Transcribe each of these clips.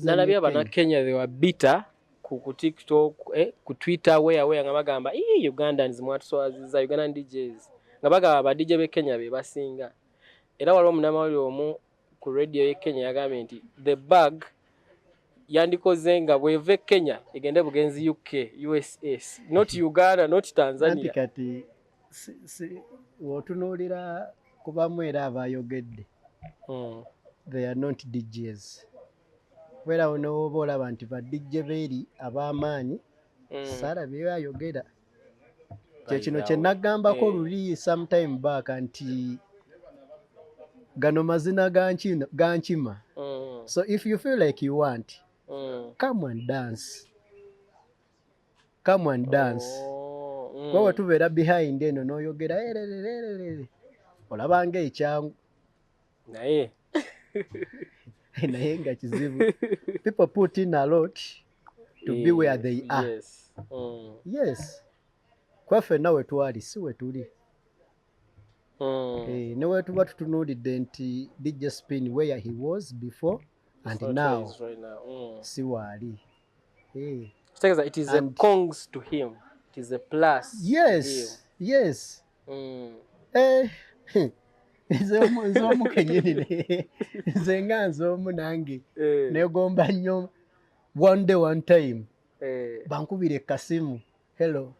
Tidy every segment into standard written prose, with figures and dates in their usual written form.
Nalabye Kenya they were bitter ku TikTok ku Twitter where nga bagamba Ugandans mwatuswaziza Ugandan DJs nga bagamba ba DJ be Kenya be basinga era waliwo munamawulire omu ku radio ye Kenya yagambye nti the bag yandikoze nga bweve Kenya egende bugenzi UK USA not Uganda not Tanzania kati wotunulira kubamu era abayogedde they are not DJs wera ono olaba nti ba DJ beeri ab'amaanyi sara byayogera kino kye nagambako luli sometime back nti gano mazina gankima so if you feel like you want come and dance kwa tubeera behind eno n'oyogera olabanga ekyangu naye naye nga kizibu people put in a lot to be where they are. Yes. Kwaffe nawe twali si we tuli ne wetuba tutunuulidde nti DJ Spin where he was before and now si waali. It is a congs to him. It is a plus. Yes. Yes. Nze omu kenyini nze nga nze omu nange negomba nnyo one day one time bankubire kasimu. Hello,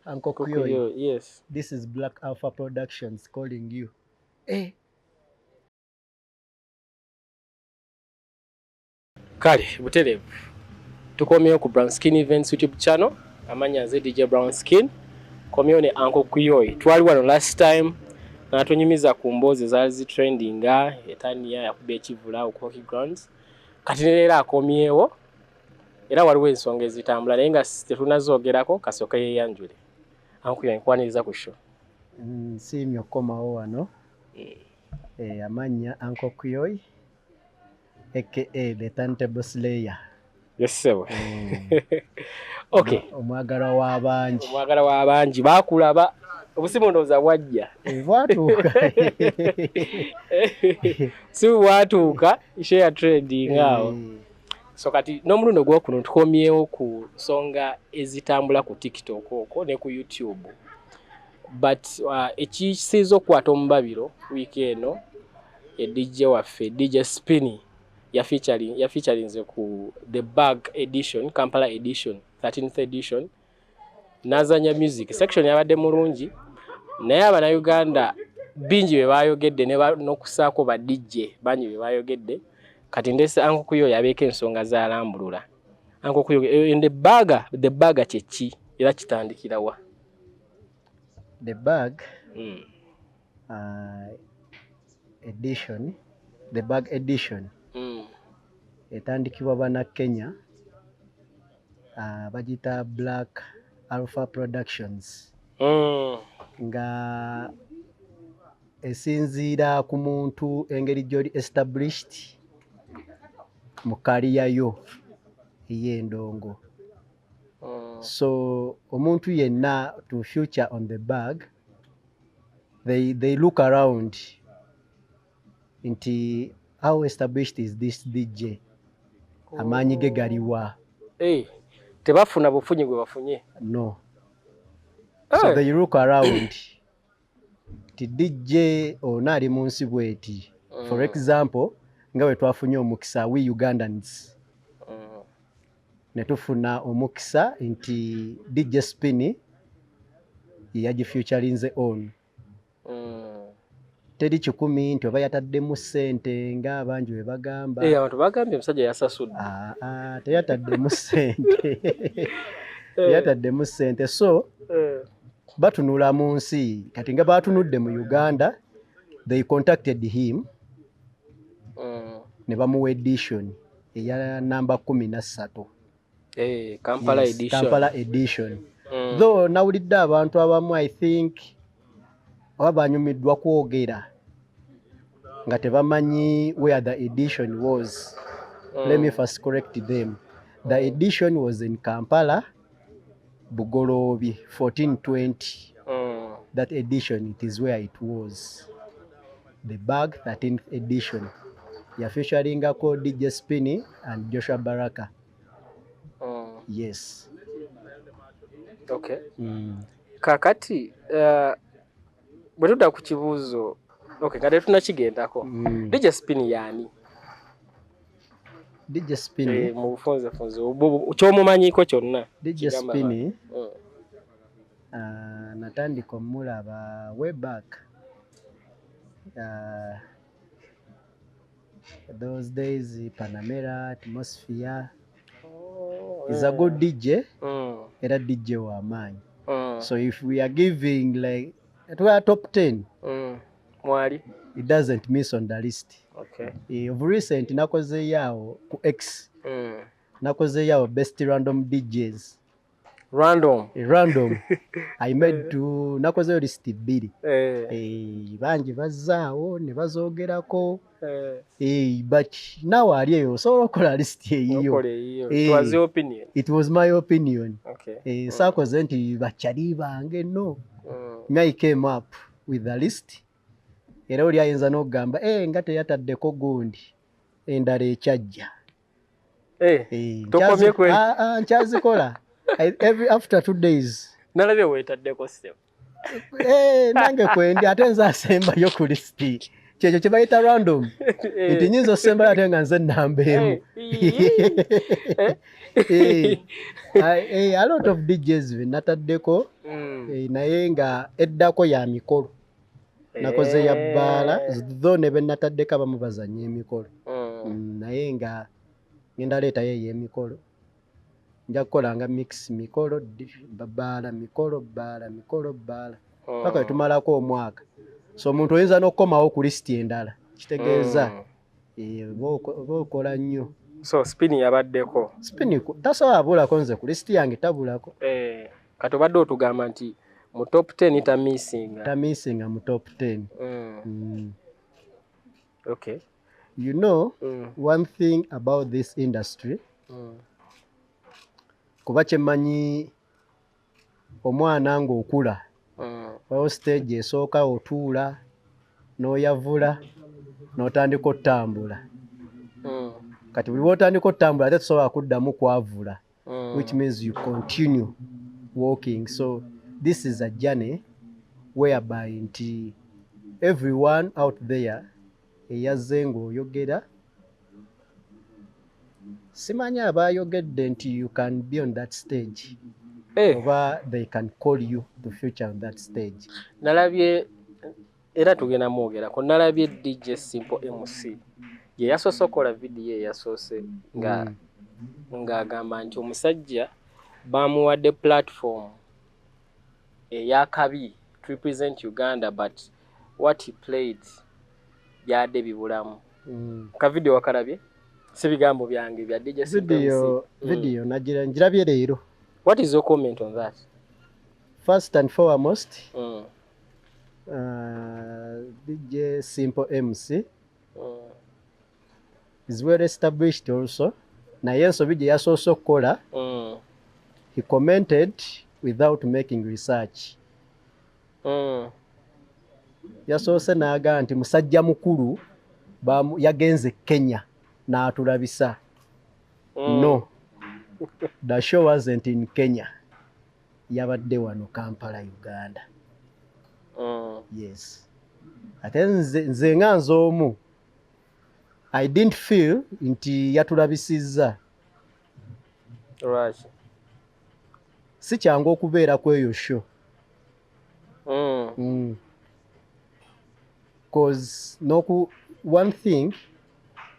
Uncle Kuyoyi. Yes. This is Black Alpha Productions calling you. Kale buterevu tukomyewo ku Brown Skin Events YouTube channel amanya nze DJ Brown Skin komyewo ne Uncle Kuyoyi twali wano last time natunyumiza ku mbozi zaali trendinga etania yakubye ekivula okuhoki grounds kati leero akomyewo era waliwo ensonga ezitambula naye nga tetunazoogerako kasooka yeyanjule Uncle yankwaniriza ku show nsiimye okukomawo wano amanya Uncle Kuyoyi aka the Turntable Slayer. Yes sir. Okay. Omwagala w'abangi bakulaba obusimu ndowooza bwajja bwatuuka si bwatuuka share trading awo so kati n'omulundi ogwokuno tukomyewo ku nsonga ezitambula ku TikTok okwo ne ku YouTube but ekisiiza okukwata omubabiro wiiki eno DJ waffe DJ Spinny ya featuring ku The Bag edition Kampala edition 13th edition nazanya music section yabadde mulungi naye Abannayuganda bingi be bayogedde n'okusaako ba DJ bangi be bayogedde kati ndese Uncle Kuyoyi abeeko ensonga z'alambulula Uncle Kuyoyi the bag kyeki era kitandikira wa The Bag edition The Bag edition etandikibwa bana Kenya bagita Black Alpha Productions nga esinziira ku muntu engeri gy'oli established mu career yo ey'endongo so omuntu yenna to future on the bag they look around nti how established is this DJ amaanyi ge galiwa tebafuna bufunyi gwe bafunye no so they look around ti DJ ono ali mu nsi bweti for example nga bwe twafunye omukisa we Ugandans ne tufuna omukisa nti DJ Spinny yagifuturinze on teri kikumi nti oba yataddemu ssente nga abangi bwe bagamba abantu bagambye omusajja yasasudde teyataddemu ssente so batunula mu nsi kati nga batunudde mu Uganda they contacted him ne bamuwa edition eya namba 13 Kampala edition though nawulidde abantu abamu I think oba banyumiddwa kwogera nga tebamanyi where the edition was. Let me first correct them. The edition was in Kampala, Bugolobi 1420. That edition, it is where it was. The Bag 13th edition. ya featuringako DJ Spinny and Joshua Baraka. Yes. Okay. Kakati bwe tudda ku kibuuzo okay kati tunakigendako. DJ Spinny yani? DJ Spinny mu bufunze ky'omumanyiko kyonna. DJ Spinny natandika omulaba way back. Those days Panamera, Atmosphere. He's a good DJ. Era DJ wa maanyi. So if we are giving like to our top 10, mwali it doesn't miss on the list. Okay. Of recent nakoze yao ku X. Nakoze yao best random DJs. Random. I made to nakoze yo list 2. Banji bazaawo ne bazoogerako. But now aliyo so okola list eyo. It was your opinion. It was my opinion. Okay. Sakoze nti bachali bange no. I came up with the list. Era oli ayinza n'ogamba nga teyataddeko gundi endala ekyajja. Tokomye kwe. Nkyazikola. After 2 days. Nalabye weetaddeko step. Nange kwendi ate nze asembayo ku listi. Kyekyo kye bayita random. Nti nyinza osembayo ate nga nze nnamba emu. A lot of DJs nataddeko naye nga eddako ya mikolo. Nakoze ya bbaala zo ne be nataddeko abamu bazannya emikolo. Naye nga ngenda leetayo ey'emikolo. Nja kukolanga mix mikolo bbaala mikolo bbaala paka tumalako omwaka. So omuntu oyinza n'okukomawo ku lisiti endala kitegeeza okola nnyo. So Spinny yabaddeko. Spinny tasobola abulako nze ku lisiti yange tabulako. Kati obadde otugamba nti mu top 10 tamisinga mu top 10. Okay. You know, one thing about this industry, kuba kyemmanyi omwana ng'okula wawo stage esooka otuula n'oyavula n'otandika otambula. Kati buli lw'otandika otambula ate tosobola kuddamu kwavula, which means you continue walking. So this is a journey whereby nti everyone out there eyazze ng'oyogera simanya abayogedde nti you can be on that stage. Oba they can call you to feature on that stage. Nalabye era tugenda mwogerako nalabye DJ Simple MC ye yasoose okola video eyasoose ng'agamba nti omusajja bamuwadde platform eyakabi to represent Uganda but what he played byadde bibulamu. Ka video wakalabye? Si bigambo byange bya DJ Simple MC. Video njirabye leero. What is your comment on that? First and foremost, DJ Simple MC is well established also. Naye ensobi gye yasoose okukola, he commented without making research. Yasoose n'agamba nti musajja mukulu yagenze Kenya n'atulabisa. No. The show wasn't in Kenya. Yabadde wano Kampala, Uganda. Yes. Ate nze nga nze omu, I didn't feel nti yatulabisizza. Right. Si kyangu okubeera ku eyo show. Because one thing,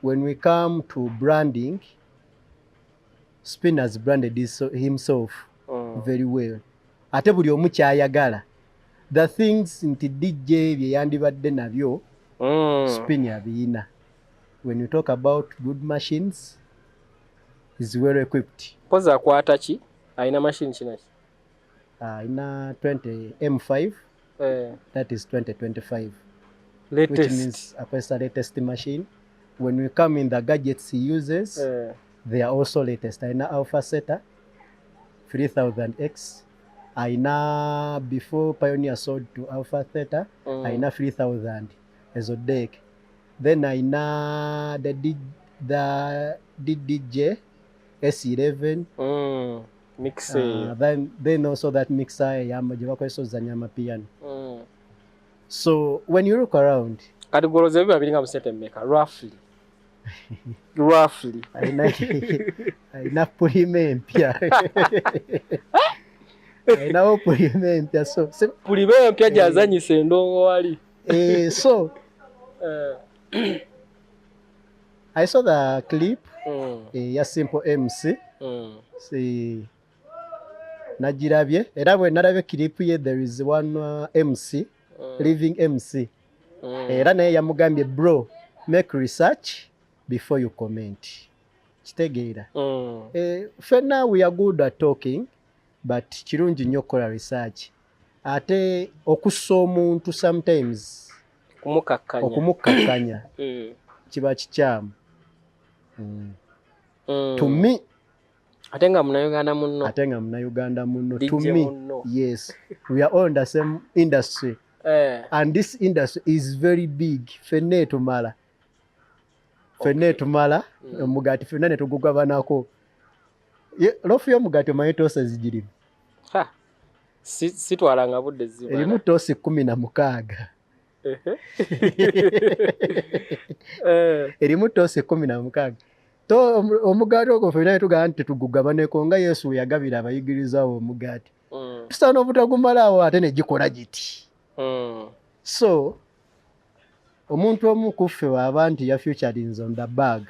when we come to branding, Spin has branded himself very well. Ate buli omu kyayagala. The things nti DJ bye yandibadde nabyo, Spin abiyina. When you talk about good machines, he's well equipped. Poza akwata ki? Alina machine kinaki? Alina 20 M5. That is 2025. Latest. Which means the latest machine. When we come in the gadgets he uses, they are also latest. Alina Alpha Zeta 3000X. Alina before Pioneer sold to Alpha Theta, Alina 3000 as a deck. then aina the DJ S11 mixer then also that mixer gye bakozesa ozannya amapiano. So when you look around kati goloze biba biringa mu sente mmeka roughly aina pulime empya ainawo pulime empya so pulime empya gyazanyisa endongo wali so I saw the clip ya Simple MC nagirabye era bwe narabye clip ye there is one MC living MC era naye yamugambye bro make research before you comment kitegeera fenna we are good at talking but kirungi nnyo okukola research ate okussa omuntu sometimes okumukakkanya kiba kikyamu to me ate nga Munnayuganda munno to me yes we are all in the same industry and this industry is very big fenna tumala omugati fenna netugugabanako lofu y'omugati omanyi toosi zigirimu sitwalanga budde zibala erimu toosi 16 erimu toosi 16 omugaati ogwo fenna netugamba nti tetugugabaneko nga Yesu yagabira abayigiriza abo omugaati tusaana obutagumalawo ate negikola giti so omuntu omu kuffe waaba nti ya featuring on the bag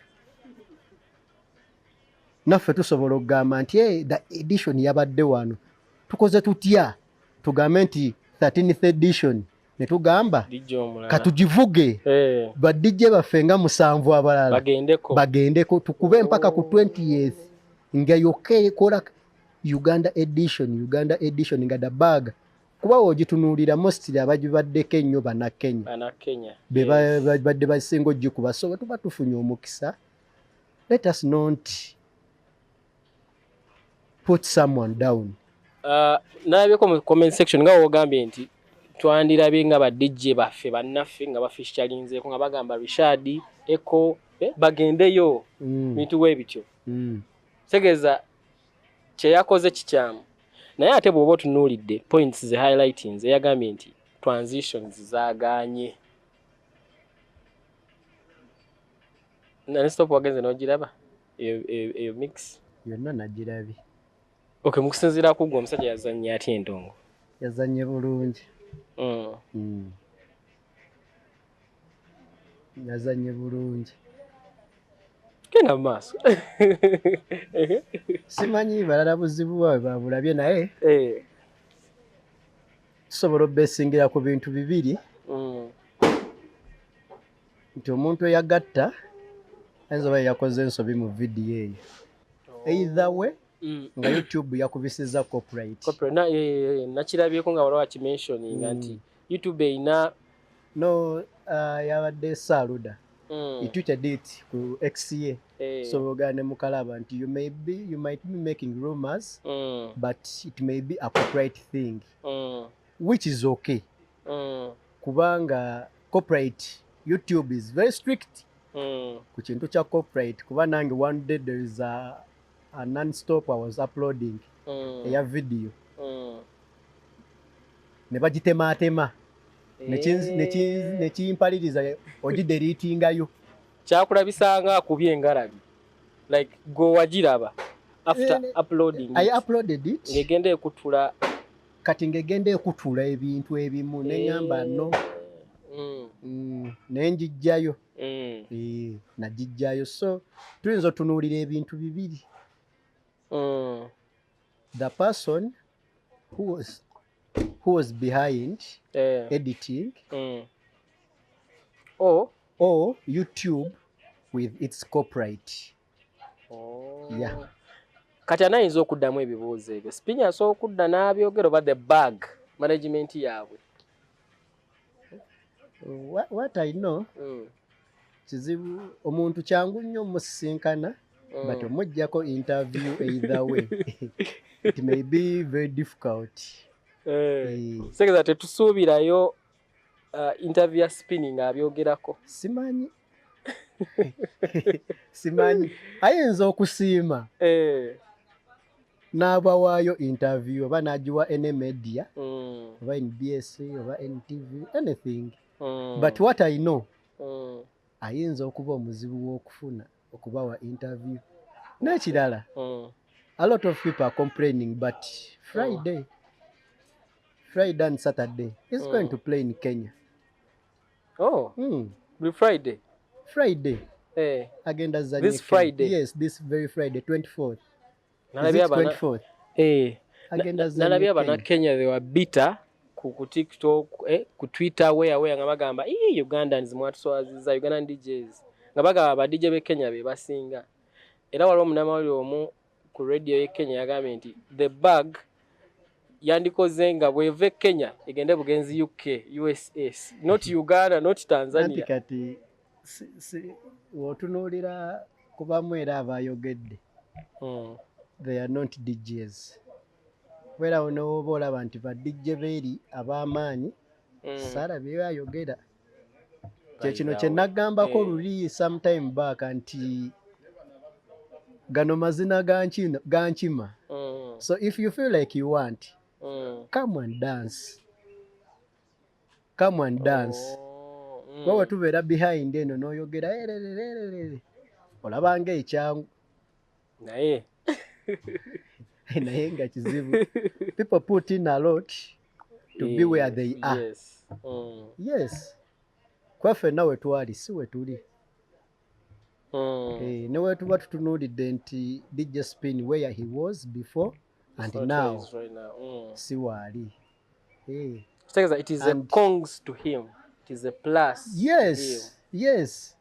naffe tusobola okugamba nti the edition yabadde wano tukoze tutya tugambe nti 13th edition netugamba katugivuge badijje baffe nga 7 abalala bagendeko tukube mpaka ku 20th nga yoke ekola Uganda edition nga the bag kuba ogitunuulira mostly abagibaddeko ennyo Bannakenya badde basinga ogikuba so tuba tufunye omukisa let us not put someone down. Nalabeko mu comment section nga wogambye nti twandirabye nga ba DJ baffe bannaffe nga bafishalinzeeko nga bagamba Richard Echo bagendeyo bintu webityo segeza kye yakoze kikyamu naye ate bw'oba otunuulidde points ze highlightings eyagambye nti transitions zaaganye nani stop wagenze n'ogiraba eyo mix yonna nagirabye. Okay, mukusinziira ku gwe omusajja yazannya atya endongo? Yazannye bulungi. Yazannye bulungi. Genda mu maaso. Simanyi balala buzibu bwawe babulabye naye tusobola obbesingira ku bintu bibiri nti omuntu eyagatta ayinza oba yakoze ensobi mu vidiyo eyo either way nga YouTube yakubisiza copyright. Nakirabyeko nga waliwo akimentioninga nti YouTube eyina yabadde Saluda he tweeted it ku XA so ogane mukalaba nti you might be making rumors but it may be a copyright thing which is okay kubanga copyright YouTube is very strict ku kintu kya copyright kuba nange one day there is a non-stop I was uploading a video ne bagitematema nekimpaliriza ogideletingayo kyakulabisanga akubye engalabi like go wagiraba after uploading I uploaded it ngegende ekutula kati ngegende ekutula ebintu ebimu neŋŋamba no nenjijjayo najijjayo so tuyinza otunuulira ebintu bibiri the person who was behind editing or YouTube with its copyright. Yeah. Kati anayinza okuddamu ebibuuzo ebyo Spinny asobola okudda n'abyogera oba the bag management yaabwe. What I know kizibu omuntu kyangu nnyo musisinkana but omuggyako interview either way it may be very difficult. Segeza tetusuubirayo interview ya Spinny ng'abyogerako. Simanyi simanyi ayinza okusiima n'abawaayo interview oba n'agiwa ene media oba NBS oba NTV anything but what I know ayinza okuba omuzibu w'okufuna okubawa interview n'ekirala a lot of people are complaining but Friday and Saturday he's going to play in Kenya. Friday agenda zanye this Friday. Yes, this very Friday 24th. Nalabia bana Kenya they were bitter ku TikTok ku Twitter where nga bagamba Ugandans mwatuswaziza Ugandan DJs nga bagamba ba DJ be Kenya be basinga era waliwo munamawulire omu ku radio ye Kenya yagambye nti the bag yandikoze nga bweve Kenya egende bugenzi UK USA not Uganda not Tanzania. Kati wotunuulira kubamu era abayogedde they are not DJs. Wera onooba olaba nti ba DJ beeri ab'amaanyi saalabye bayogera kyekino kye nagambako luli sometime back nti gano mazina gankima. So if you feel like you want come and dance wewe tubeera behind eno n'oyogera olabanga ekyangu naye naye nga kizibu. People put in a lot to be where they are. Yes. Kwaffe nawe twali si we tuli. Ne we tuba tutunuulidde nti DJ Spin where he was before and now si waali. It is a congs to him. It is a plus. Yes. Yes.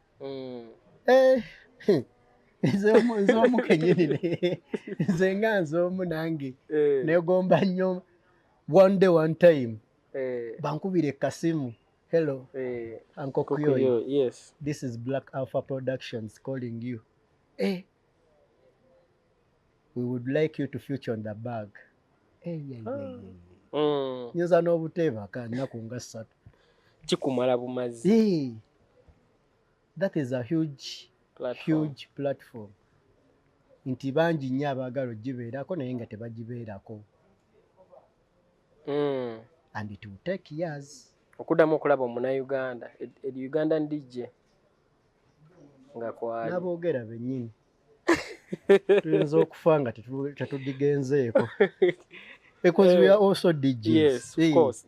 Nze omu kenyini nze nga nze omu nange negomba nnyo one time bankubire kasimu. Hello Uncle Kuyoyo. Yes. This is Black Alpha Productions calling you. We would like you to feature on the bag. Nyinza n'obuteeba kanaku nga 3 kikumala bumazi. That is a huge platform. Nti bangi nnyo abaagala ogibeerako naye nga tebagibeerako. And it will take years. Okuddamu okulaba omunnauganda Ugandan DJ nga kwali n'aboogera bennyini tuyinza okufa nga tetudigenzeeko. Because we are also DJs. Yes, of course.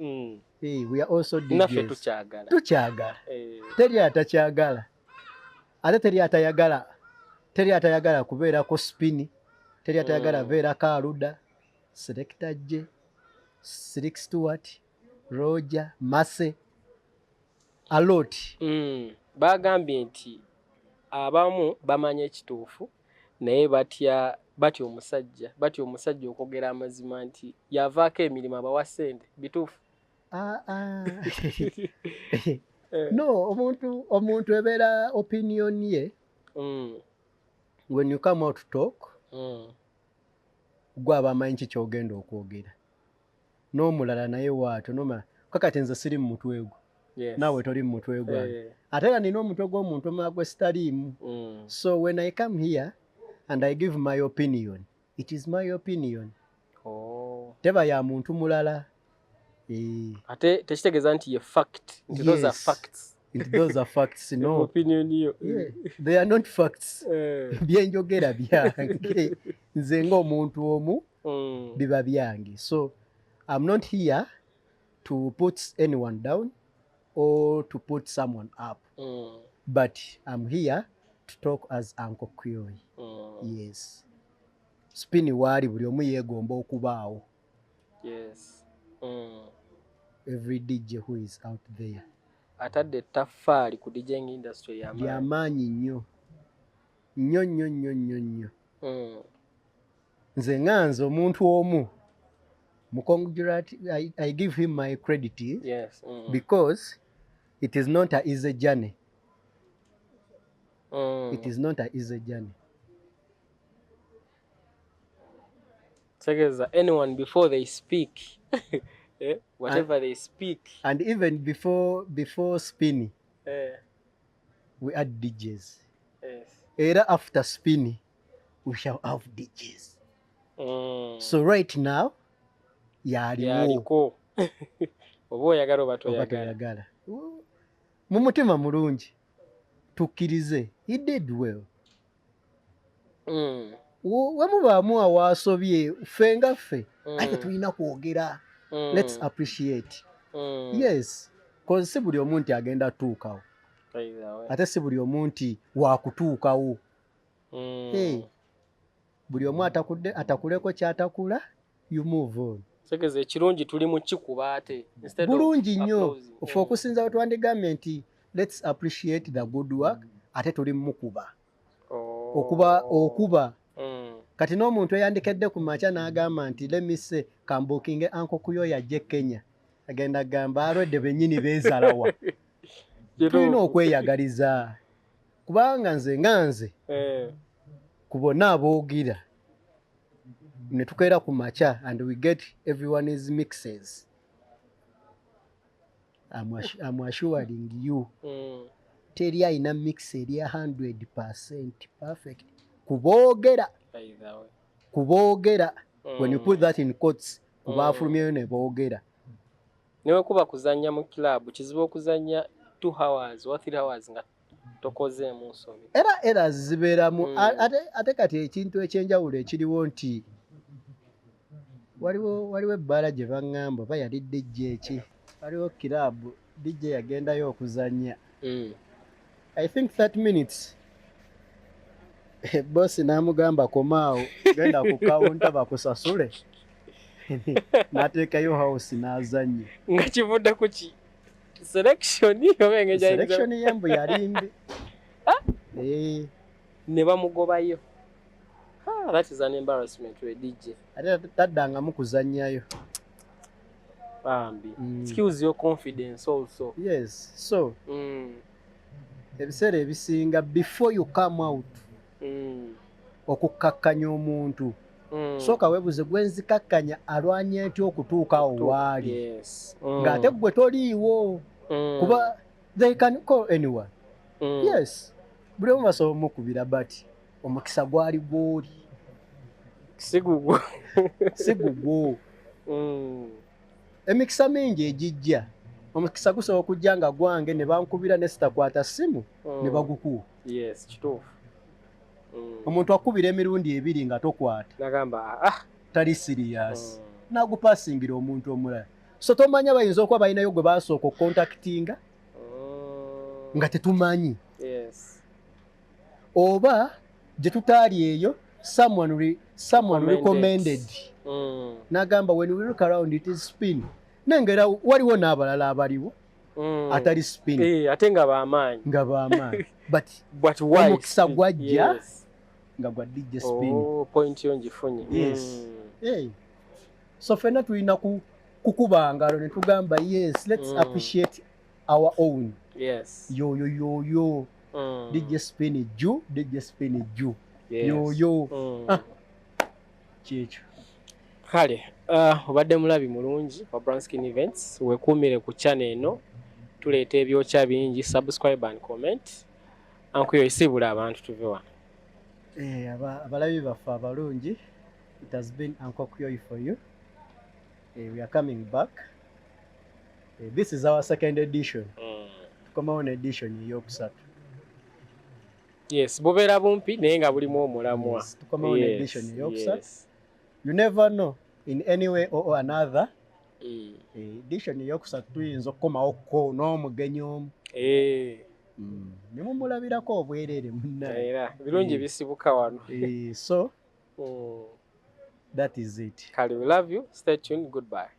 We are also DJs. Naffe tukyagala. Teri atakyagala. Ate teri atayagala kubeerako spini. Teri atayagala beerako aluda. Selector J, Slick Stewart, Roger, Masse. A lot. Bagambye nti abamu bamanya ekituufu naye batya omusajja okwogera amazima nti yavaako emirimu abawa ssente bituufu. No, omuntu ebeera opinion ye. When you come out to talk gwe aba amanyi ki ky'ogenda okwogera n'omulala naye waatyo n'omulala kakati nze siri mu mutwe gwo naawe toli mu mutwe gwange ate era nina omutwe gw'omuntu omulala gwe sitaliimu. So when I come here and I give my opinion, it is my opinion. Teba ya muntu mulala. Ate tekitegeeza nti ye fact. Those are facts. Those are facts, no. Opinion yo. They are not facts. Byenjogera byange. Nze ng'omuntu omu biba byange. So I'm not here to put anyone down or to put someone up. But I'm here to talk as Uncle Kuyoyo. Yes. Spini wali buli omu yeegomba okubaawo. Yes. Every DJ who is out there. Atadde ettaffaali ku DJing industry y'amaanyi nnyo. Nnyo. Nze nganze omuntu omu. I give him my credit. Yes. Because it is not an easy journey. It is not an easy journey. So anyone before they speak, whatever they speak, and even before Spinny, we add DJs. Yes. Era after spin, we shall have DJs. So right now, yaliko. Oba oyagala oba toyagala. Mu mutima mulungi tukkirize, he did well. Wemubaamu awaasobye ffe nga ffe ate tulina kwogera. Let's appreciate. Yes, cause si buli omu nti agenda tuukawo ate si buli omu nti waakutuukawo. Buli omu atakuleko kyatakula, you move on. Segeze ekirungi tuli mu kikuba ate bulungi nnyo ofe okusinza wetwandigambye nti let's appreciate the good work ate tuli mukuba okuba kati n'omuntu eyandikedde ku makya n'agamba nti lemise kambukinge anko kuyo yajje Kenya agenda gamba alwedde bennyini beezalawa. Tulina okweyagaliza kubanga nze ku bonna aboogira ne tukeera ku makya and we get everyone's mixes. I'm assuring you teri ayina mix eri 100% perfect kuboogera when you put that in quotes kubaafulumyeyo ne boogera. Newe kuba kuzanya mu club kizibu okuzanya 2 hours or 3 hours nga tokozeemu nsobi. Era zibeeramu ate kati ekintu ekyenjawulo ekiriwo nti waliwo ebbaala gye baŋŋamba oba yali DJ eki waliwo club DJ yagendayo okuzanya. I think 30 minutes boss n'amugamba komaawo genda ku kawunta bakusasule n'ateekayo house n'azanye nga kivudde ku ki selection yembu yalimbi ne bamugobayo. That is an embarrassment to a DJ. Ate taddangamu kuzannyayo bambi. Excuse your confidence also. Yes, so ebiseera ebisinga before you come out okukkakkanya omuntu sooka weebuze gwenzikakkanya alwanye ntya okutuukawo waali ng'ate gwe toliiwo kuba they can call anyone. Yes, buli omu basobola omukubira bati omukisa gwali gwoli si gugwo. Emikisa mingi egijja omukisa gusobola okujja nga gwange ne bankubira ne sitakwata ssimu ne bagukuwa. Yes, kituufu. Omuntu akubira emirundi 2 nga tokwata nagamba tali serious nagupasingira omuntu omulala. So tomanya bayinza okuba balinayo gwe basooka okukontaktinga nga tetumanyi. Yes. Oba gye tutaali eyo someone recommended. Nagamba when we look around it is spin. Nengera waliwo n'abalala abaliwo atali spin. Ate nga b'amaanyi. But omukisa gwajja nga gwa DJ spin. Point yo ngifunye. Yes. So fena tulina kukuba ngalo ne tugamba yes, let's appreciate our own. Yes. Yo. DJ spin ju. Yes. Yo. Kyekyo. Kale, obadde mulabi mulungi wa Brownskin Events. Weekuumire ku channel eno. Tuleeta ebyokya bingi, subscribe and comment. Ankuyo isibula abantu tuve wano. Abalabi baffe abalungi. It has been Uncle Kuyoyi for you. We are coming back. This is our second edition. Tukomawo on edition eyokusatu. Yes, bubeera bumpi naye nga bulimu omulamwa. Yes, tukomawo on edition eyokusatu. You never know in any way or another. Edition eyokusatu tuyinza okukomawo ko n'omugenyi omu. Ne mumulabirako obwereere munnaye. Era birungi bisibuka wano. So that is it. Kale, we love you. Stay tuned. Goodbye.